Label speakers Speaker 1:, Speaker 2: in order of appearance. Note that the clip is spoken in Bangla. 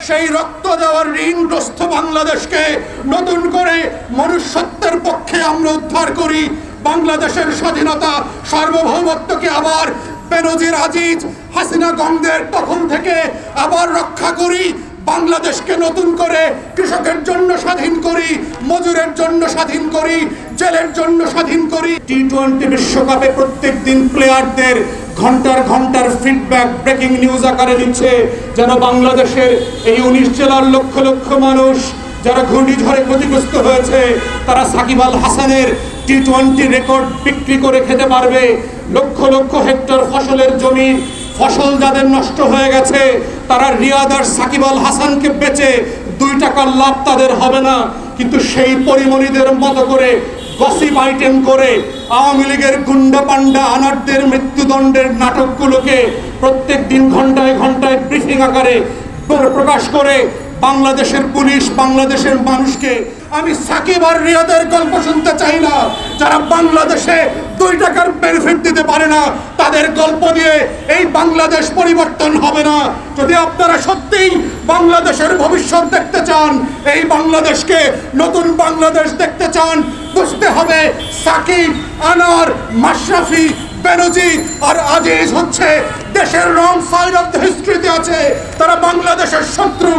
Speaker 1: সেই রক্ত দেওয়ার ঋণগ্রস্ত বাংলাদেশকে নতুন করে মনুষ্যত্বের পক্ষে আমরা উদ্ধার করি। বাংলাদেশের স্বাধীনতা সার্বভৌমত্বকে আবার বেনজির আজিজ হাসিনা গঙ্গের দখল থেকে আবার রক্ষা করি। বাংলাদেশকে নতুন করে কৃষকের জন্য স্বাধীন করি, মজুরের জন্য স্বাধীন করি, জেলের জন্য স্বাধীন করি। টি-20 বিশ্বকাপে প্রত্যেক দিন প্লেয়ারদের ঘন্টার ঘন্টার ফিডব্যাক ব্রেকিং নিউজ আকারে দিচ্ছে, যেন বাংলাদেশের এই 19 জেলার লক্ষ লক্ষ মানুষ যারা ঘূর্ণিঝড়ে ক্ষতিগ্রস্ত হয়েছে তারা সাকিব আল হাসানের টি-20 রেকর্ড বিক্রি করে খেতে পারবে। লক্ষ লক্ষ হেক্টর ফসলের জমি ফসল যাদের নষ্ট হয়ে গেছে তারা রিয়াদার সাকিব আল হাসানকে বেচে 2 টাকার লাভ তাদের হবে না। কিন্তু সেই পরিমণিদের মতো করে গসিপ আইটেম করে আওয়ামী লীগের গুন্ডা পান্ডা আনারদের মৃত্যুদণ্ডের নাটকগুলোকে প্রত্যেক দিন ঘন্টায় ঘন্টায় ব্রিফিং আকারে প্রকাশ করে বাংলাদেশের পুলিশ বাংলাদেশের মানুষকে, আমি সাকিব আর রিয়াদের গল্প শুনতে চাই না। যারা বাংলাদেশে 2 টাকার বেনিফিট দিতে পারে না তাদের গল্প দিয়ে এই বাংলাদেশ পরিবর্তন হবে না। যদি আপনারা সত্যিই বাংলাদেশের ভবিষ্যৎ দেখতে চান, এই বাংলাদেশকে নতুন বাংলাদেশ দেখতে চান, বুঝতে হবে সাকিব, আনার, মাশরাফি, বেনজির আর আজিজ হচ্ছে দেশের রং সাইড অফ দ্য হিস্ট্রিতে আছে। তারা বাংলাদেশের শত্রু।